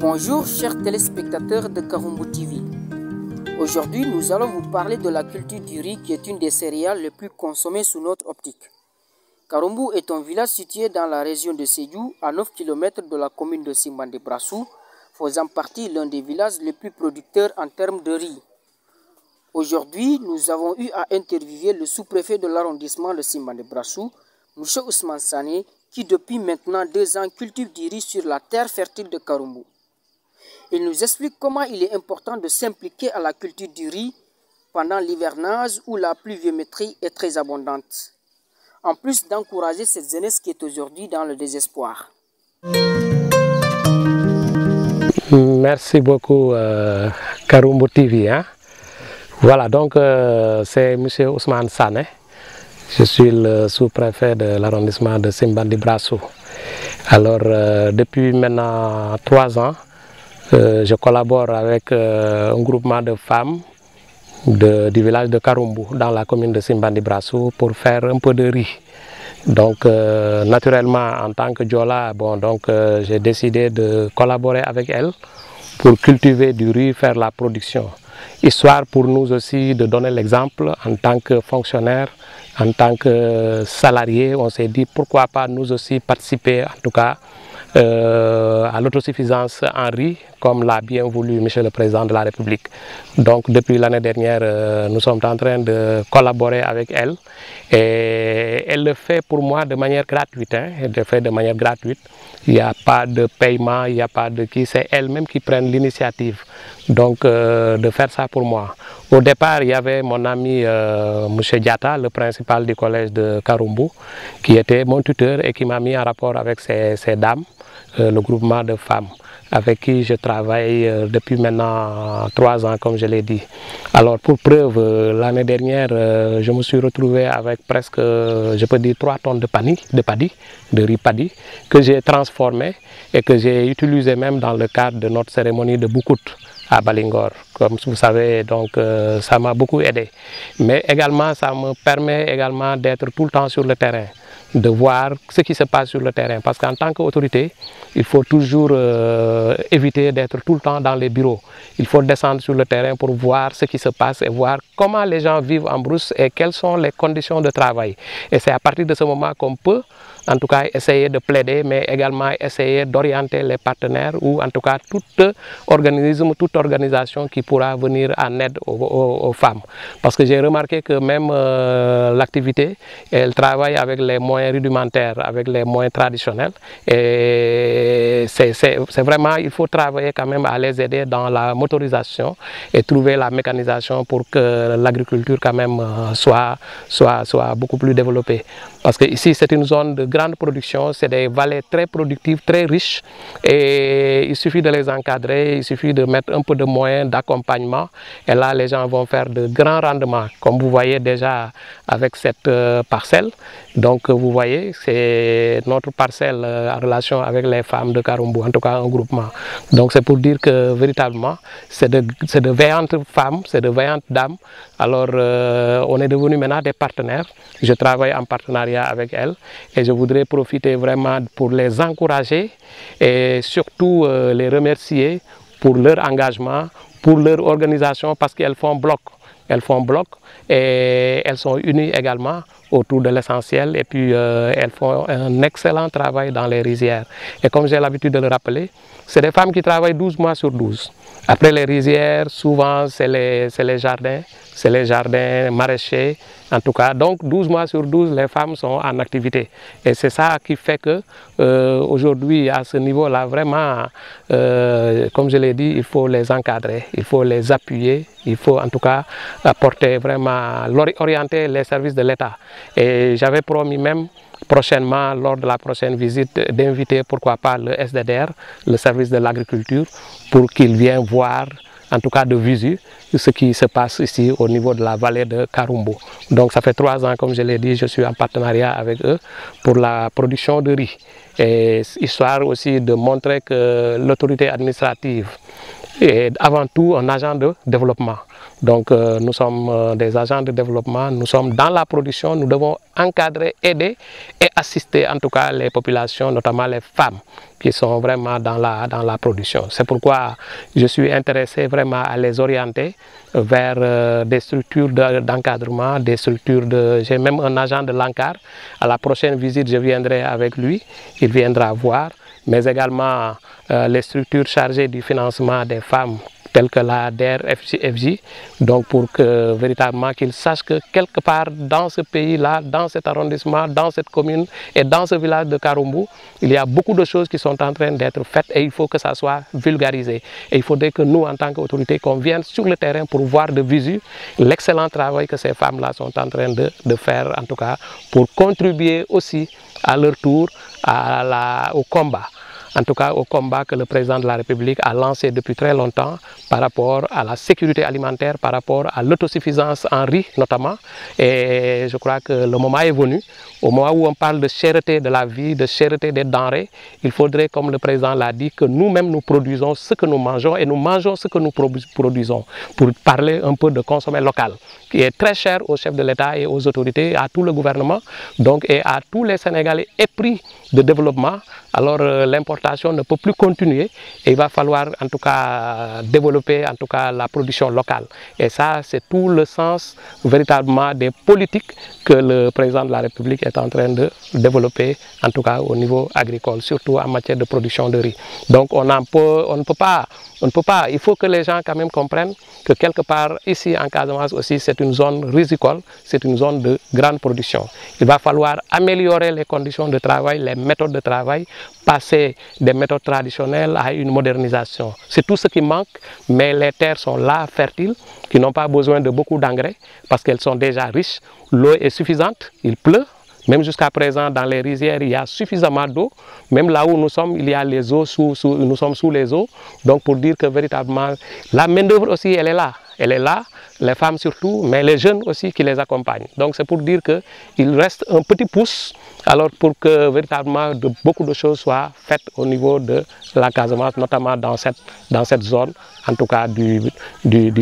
Bonjour chers téléspectateurs de Karumbu TV. Aujourd'hui, nous allons vous parler de la culture du riz qui est une des céréales les plus consommées sous notre optique. Karumbu est un village situé dans la région de Sédhiou, à 9 km de la commune de Simbandi-Brassou, faisant partie l'un des villages les plus producteurs en termes de riz. Aujourd'hui, nous avons eu à interviewer le sous-préfet de l'arrondissement de Simbandi-Brassou, M. Ousmane Sané, qui depuis maintenant 2 ans cultive du riz sur la terre fertile de Karumbu. Il nous explique comment il est important de s'impliquer à la culture du riz pendant l'hivernage où la pluviométrie est très abondante, en plus d'encourager cette jeunesse qui est aujourd'hui dans le désespoir. Merci beaucoup Karumbu TV. Voilà, donc c'est M. Ousmane Sané. Je suis le sous-préfet de l'arrondissement de Simbandi-Brassou. Alors, depuis maintenant 3 ans, je collabore avec un groupement de femmes du village de Karumbu, dans la commune de Simbandi-Brassou, pour faire un peu de riz. Donc, naturellement, en tant que Diola, j'ai décidé de collaborer avec elle pour cultiver du riz, faire la production. Histoire pour nous aussi de donner l'exemple en tant que fonctionnaires, en tant que salariés. On s'est dit pourquoi pas nous aussi participer en tout cas à l'autosuffisance en riz, comme l'a bien voulu M. le Président de la République. Donc depuis l'année dernière, nous sommes en train de collaborer avec elle. Et elle le fait pour moi de manière gratuite. Elle le fait de manière gratuite. Il n'y a pas de paiement, il n'y a pas de qui. C'est elle-même qui prend l'initiative de faire ça pour moi. Au départ, il y avait mon ami M. Diata, le principal du collège de Karumbu, qui était mon tuteur et qui m'a mis en rapport avec ces dames, le groupement de femmes, avec qui je travaille depuis maintenant 3 ans, comme je l'ai dit. Alors, pour preuve, l'année dernière, je me suis retrouvé avec presque, je peux dire, 3 tonnes de riz paddy, que j'ai transformé et que j'ai utilisé même dans le cadre de notre cérémonie de Boukout à Balingor. Comme vous savez, donc ça m'a beaucoup aidé. Mais également, ça me permet également d'être tout le temps sur le terrain, de voir ce qui se passe sur le terrain. Parce qu'en tant qu'autorité, il faut toujours éviter d'être tout le temps dans les bureaux. Il faut descendre sur le terrain pour voir ce qui se passe et voir comment les gens vivent en brousse et quelles sont les conditions de travail. Et c'est à partir de ce moment qu'on peut, en tout cas, essayer de plaider, mais également essayer d'orienter les partenaires ou en tout cas tout organisme, toute organisation qui pourra venir en aide aux femmes. Parce que j'ai remarqué que même l'activité, elle travaille avec les moyens rudimentaires, avec les moyens traditionnels. Et c'est vraiment, il faut travailler quand même à les aider dans la motorisation et trouver la mécanisation pour que l'agriculture quand même soit beaucoup plus développée. Parce que ici, c'est une zone de grande production, c'est des vallées très productives, très riches. Et il suffit de les encadrer, il suffit de mettre un peu de moyens d'accompagnement. Et là, les gens vont faire de grands rendements, comme vous voyez déjà avec cette parcelle. Donc, vous voyez, c'est notre parcelle en relation avec les femmes de Karumbu, en tout cas un groupement. Donc, c'est pour dire que véritablement, c'est de vaillantes femmes, c'est de vaillantes dames. Alors, on est devenus maintenant des partenaires. Je travaille en partenariat avec elles et je voudrais profiter vraiment pour les encourager et surtout les remercier pour leur engagement, pour leur organisation parce qu'elles font bloc. Elles font bloc et elles sont unies également autour de l'essentiel et puis elles font un excellent travail dans les rizières. Et comme j'ai l'habitude de le rappeler, c'est des femmes qui travaillent 12 mois sur 12. Après les rizières, souvent c'est les jardins maraîchers, en tout cas. Donc 12 mois sur 12, les femmes sont en activité. Et c'est ça qui fait que aujourd'hui, à ce niveau-là, vraiment, comme je l'ai dit, il faut les encadrer, il faut les appuyer, il faut en tout cas apporter vraiment, orienter les services de l'État. Et j'avais promis même prochainement, lors de la prochaine visite, d'inviter pourquoi pas le SDDR, le service de l'agriculture, pour qu'il vienne voir, en tout cas de visu, ce qui se passe ici au niveau de la vallée de Karumbu. Donc ça fait 3 ans, comme je l'ai dit, je suis en partenariat avec eux pour la production de riz. Et histoire aussi de montrer que l'autorité administrative est avant tout un agent de développement. Donc nous sommes des agents de développement, nous sommes dans la production, nous devons encadrer, aider et assister en tout cas les populations, notamment les femmes qui sont vraiment dans la production. C'est pourquoi je suis intéressé vraiment à les orienter vers des structures d'encadrement, des structures de... J'ai même un agent de l'ANCAR. À la prochaine visite, je viendrai avec lui, il viendra voir, mais également les structures chargées du financement des femmes telles que la DER, FJ, donc pour que véritablement qu'ils sachent que quelque part dans ce pays-là, dans cet arrondissement, dans cette commune et dans ce village de Karoumbu, il y a beaucoup de choses qui sont en train d'être faites et il faut que ça soit vulgarisé. Et il faudrait que nous, en tant qu'autorités, qu'on vienne sur le terrain pour voir de visu l'excellent travail que ces femmes-là sont en train de faire, en tout cas, pour contribuer aussi à leur tour au combat. En tout cas au combat que le président de la République a lancé depuis très longtemps par rapport à la sécurité alimentaire, par rapport à l'autosuffisance en riz notamment. Et je crois que le moment est venu, au moment où on parle de cherté de la vie, de cherté des denrées, il faudrait, comme le président l'a dit, que nous-mêmes nous produisons ce que nous mangeons et nous mangeons ce que nous produisons, pour parler un peu de consommer local, qui est très cher aux chefs de l'État et aux autorités, à tout le gouvernement, donc, et à tous les Sénégalais épris de développement. Alors l'importation ne peut plus continuer et il va falloir en tout cas développer en tout cas la production locale. Et ça, c'est tout le sens véritablement des politiques que le président de la République est en train de développer, en tout cas au niveau agricole, surtout en matière de production de riz. Donc on ne peut pas, il faut que les gens quand même comprennent que quelque part ici en Casamance aussi c'est une zone risicole, c'est une zone de grande production. Il va falloir améliorer les conditions de travail, les méthodes de travail, passer des méthodes traditionnelles à une modernisation. C'est tout ce qui manque, mais les terres sont là, fertiles, qui n'ont pas besoin de beaucoup d'engrais parce qu'elles sont déjà riches. L'eau est suffisante, il pleut. Même jusqu'à présent, dans les rizières, il y a suffisamment d'eau. Même là où nous sommes, il y a les eaux, nous sommes sous les eaux. Donc pour dire que véritablement, la main-d'œuvre aussi, elle est là. Elle est là, les femmes surtout, mais les jeunes aussi qui les accompagnent. Donc c'est pour dire qu'il reste un petit pouce, alors pour que véritablement beaucoup de choses soient faites au niveau de la Casamance, notamment dans cette zone, en tout cas du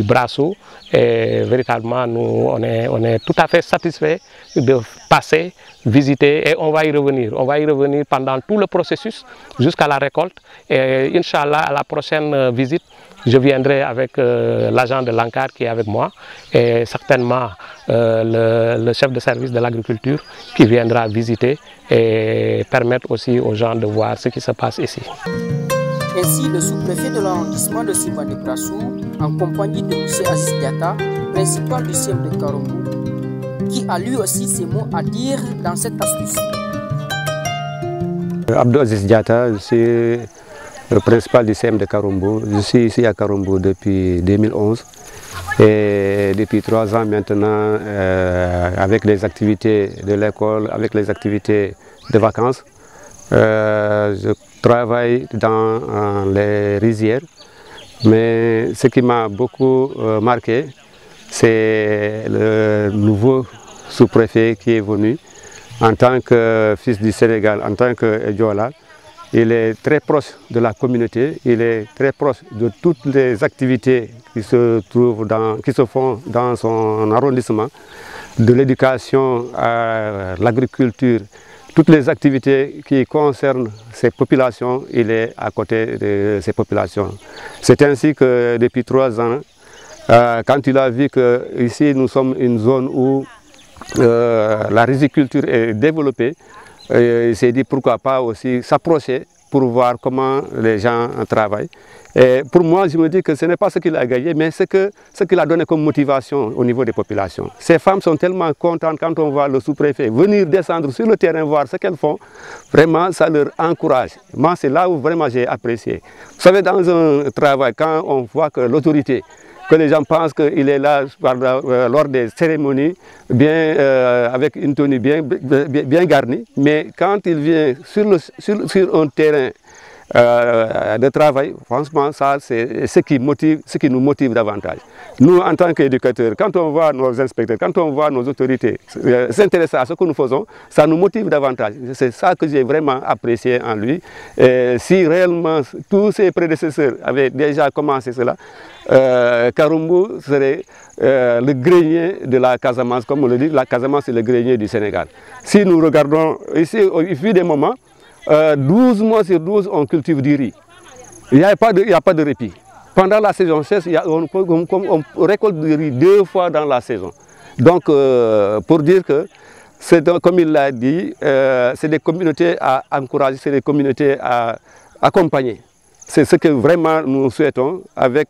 Brassou. Et véritablement, nous, on est tout à fait satisfaits de passer, visiter et on va y revenir. On va y revenir pendant tout le processus jusqu'à la récolte. Et Inch'Allah, à la prochaine visite, je viendrai avec l'agent de l'ANCAR qui est avec moi et certainement le chef de service de l'agriculture qui viendra visiter et permettre aussi aux gens de voir ce qui se passe ici. Ainsi, le sous-préfet de l'arrondissement de Simba de Brassou, en compagnie de M. Aziz Diatta, principal du CIEM de Karoumbu, qui a lui aussi ses mots à dire dans cette astuce. Abdou Aziz Diatta, c'est le principal du CIEM de Karoumbu. Je suis ici à Karoumbu depuis 2011 et depuis 3 ans maintenant avec les activités de l'école, avec les activités de vacances. Je travaille dans les rizières, mais ce qui m'a beaucoup marqué, c'est le nouveau sous-préfet qui est venu en tant que fils du Sénégal, en tant que Diola. Il est très proche de la communauté, il est très proche de toutes les activités qui se font dans son arrondissement, de l'éducation à l'agriculture, toutes les activités qui concernent ces populations, il est à côté de ces populations. C'est ainsi que depuis 3 ans, quand il a vu qu'ici nous sommes une zone où la riziculture est développée, il s'est dit pourquoi pas aussi s'approcher pour voir comment les gens travaillent. Et pour moi, je me dis que ce n'est pas ce qu'il a gagné, mais ce qu'il a donné comme motivation au niveau des populations. Ces femmes sont tellement contentes quand on voit le sous-préfet venir descendre sur le terrain, voir ce qu'elles font. Vraiment, ça leur encourage. Moi, c'est là où vraiment j'ai apprécié. Vous savez, dans un travail, quand on voit que l'autorité, que les gens pensent qu'il est là lors des cérémonies, avec une tenue bien garnie, mais quand il vient sur un terrain de travail, franchement, ça c'est ce qui nous motive davantage. Nous, en tant qu'éducateurs, quand on voit nos inspecteurs, quand on voit nos autorités s'intéresser à ce que nous faisons, ça nous motive davantage. C'est ça que j'ai vraiment apprécié en lui. Et si réellement tous ses prédécesseurs avaient déjà commencé cela, Karoumbu serait le grenier de la Casamance, comme on le dit, la Casamance c'est le grenier du Sénégal. Si nous regardons ici, au fil des moments, 12 mois sur 12, on cultive du riz. Il n'y a pas de répit. Pendant la saison sèche, on récolte du riz 2 fois dans la saison. Donc, pour dire que, comme il l'a dit, c'est des communautés à encourager, c'est des communautés à accompagner. C'est ce que vraiment nous souhaitons. Avec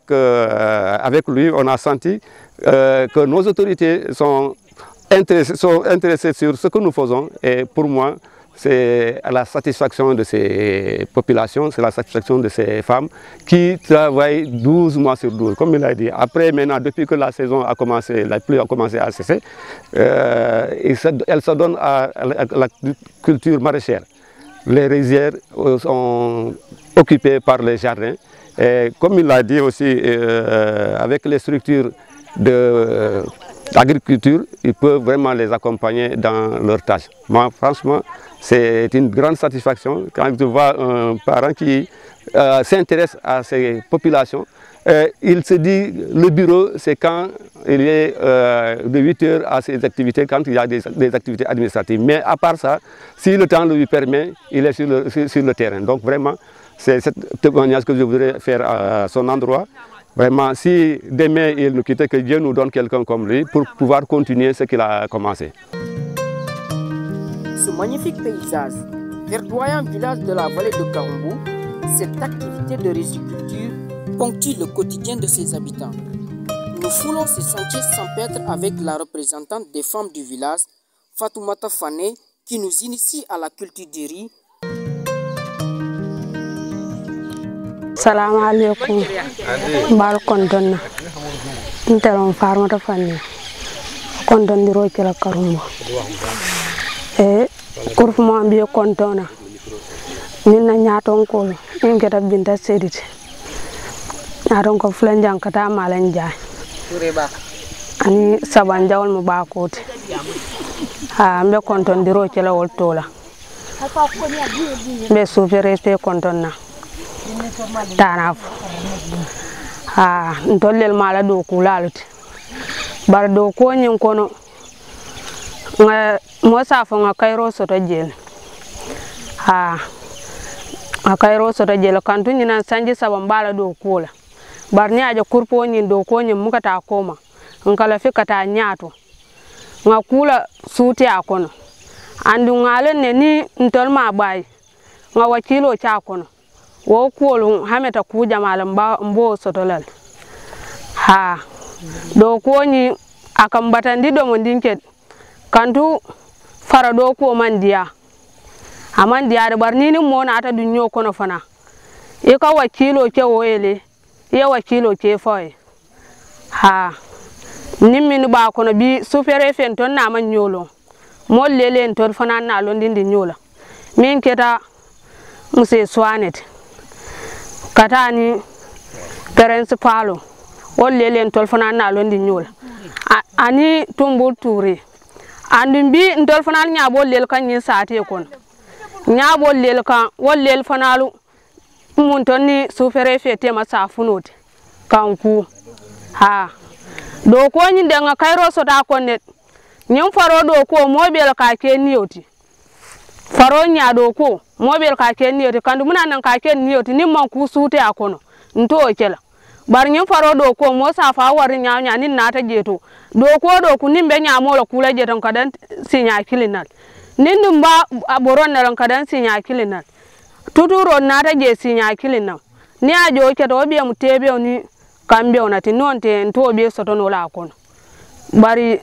lui, on a senti que nos autorités sont intéressées sur ce que nous faisons. Et pour moi, c'est la satisfaction de ces populations, c'est la satisfaction de ces femmes qui travaillent 12 mois sur 12, comme il a dit. Après, maintenant, depuis que la saison a commencé, la pluie a commencé à cesser, elle se donne à la culture maraîchère. Les rizières sont occupées par les jardins. Et comme il l'a dit aussi, avec les structures d'agriculture, ils peuvent vraiment les accompagner dans leurs tâches. Moi, franchement, c'est une grande satisfaction quand je vois un parent qui s'intéresse à ces populations. Il se dit le bureau, c'est quand il est de 8 heures à ses activités, quand il y a des activités administratives. Mais à part ça, si le temps le lui permet, il est sur le terrain. Donc vraiment, c'est cette témoignage que je voudrais faire à son endroit. Vraiment, si demain il nous quitte, que Dieu nous donne quelqu'un comme lui pour pouvoir continuer ce qu'il a commencé. Ce magnifique paysage, verdoyant village de la vallée de Karoumbu, cette activité de riziculture ponctue le quotidien de ses habitants. Nous foulons ces sentiers champêtres avec la représentante des femmes du village, Fatoumata Fane, qui nous initie à la culture du riz. Salam alaikum. Mbal kondonna. Nteron Fatoumata Fane. Kondon di roki la Karoumbu. Kurfuma mbiye kontona. Nina nyaton kolo. Ngeta binta sediti. Nyaton ko flanjang kata malan jaay. Ani saban jawol mu bakoti. Mbe konton di roki la woltola. Mbe soufere pe kontonna. Tanafu. Ntollel mala do kulaluti. Bar do ko nyin kono. Mo safo nga kayro soto jel. A kayro soto jel kantu nyina sanji saba mbala do kula. Bar ni aja kurpo nyin do ko nyin mukata koma. Nkala fikata nyato. Nga kula suti akono. Andu ngale ne ni ntol ma bay. Nga wakilo cha kono. Wo kuolu hameta kuja malamba mbo soto lal. Do ko nyi akambatandi do mondinket. Kantu fara do ko mandiya amandiya da barni ni mona ata dunyo kono fana e ka wakilo ke woyele e wakilo ke foy nimmi ba kono bi supere fen ton na man nyolo mo lele en ton fana na londindi nyola min keta muse swanet katani principalo o lele en ton fana na londi nyola ani tumbul turi andum bi ndol fanal nyaabo lel kan nyi saate kon nyaabo lel kan wol lel fanalu mun tonni sufere fete ma safunoti kanku do ko nyi denga kayro so ta kon net nyim faro do ko mobel ka ke niyoti faro nya do ko mobel ka ke niyoti kandu muna nan ka ke niyoti nimman ku sute akono nto kela bar nyim faro do ko mo safa war nya nin nata jeto do ko do ku nimbe nya mo la kula jeton kadan sinya kilinal nindum ba aboron naran kadan sinya kilinal tuturo nata je sinya kilinal ni ajo ke do be mu tebe ni kambe onati nonte to be soto no la kono bari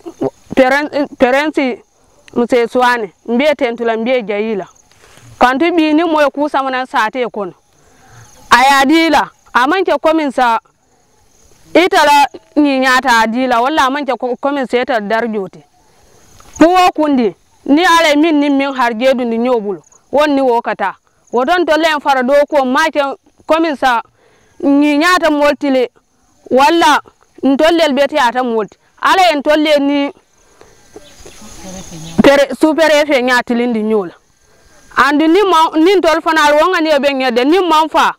parenti muse swane mbe tentula mbe jayila kantu bi ni mo ku samana sate kono ayadila amanke kominsa itala ni nyata adila wala manke kominsa eta darjote puwo kundi ni ale min harjedu ni nyobulu wonni wokata wodon to len fara do ko make komin sa ni nyata moltile walla ntollel beti ata molti ala en tolle ni super efe nyatilindi nyola andi ni tol fanal wonga ni be ngede ni manfa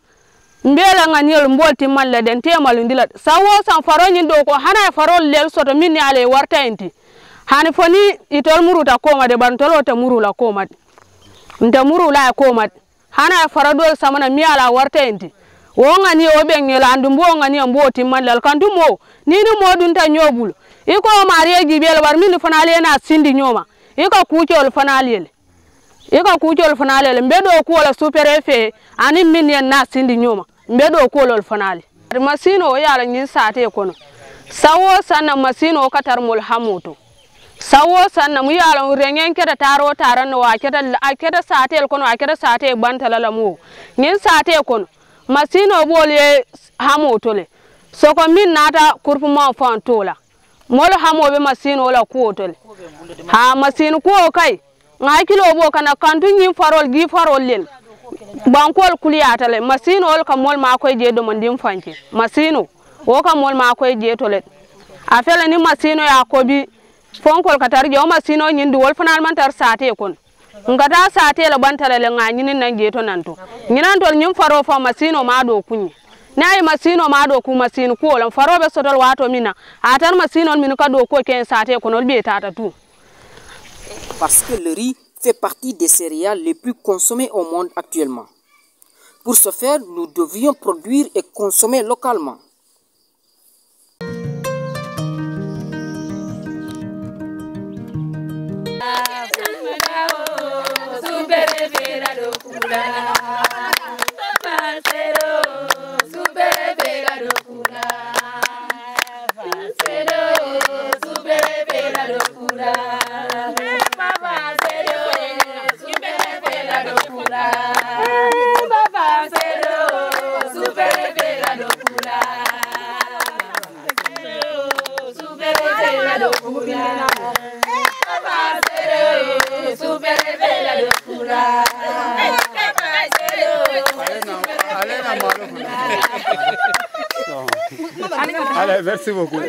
mbela ngani mbolti malle den temal ndila sawo san faro nyi do ko hana faro lel soto minni ale warta enti hani foni itol muruta ko ma de ban tolote murula ko ma nda murula ko ma hana faro do samana mi ala warta enti wonga ni o be ngela andu mbonga ni mboti malle kandumo ni modun ta nyobul iko mariye gibel war min fanale na sindi nyoma iko kuchol fanale mbedo ko wala super efe ani min yen na sindi nyoma mbedo ko lol fanale masino yala nyin sate kono sawo sanna masino katar mul hamuto sawo sanna mu yala rengen keda taro taran wa keda sate kono akeda sate bantala lamu nyin sate kono masino bolye hamuto le soko min nata kurpu ma fantola mol hamobe masino la kuotole ha masino ko kai ngai kilo bo kana kantu nyin farol gi farol len bankol kuliyata le masino ol kamol ma koy je do mandim fanke masino o kamol ma koy je tolet afela ni masino ya ko bi fonkol katar je o masino nyin du wol fanal man tar sate kon ngata sate la bantale le ngani nin nan je to nanto nyinan tol nyim faro fa masino ma do kunyi nay masino ma do ku masino ko lan faro be sotol wato mina atan masino min ka do ko ken sate kon ol be tata tout. Parce que le riz fait partie des céréales les plus consommées au monde actuellement. Pour ce faire, nous devions produire et consommer localement. Allez, merci beaucoup.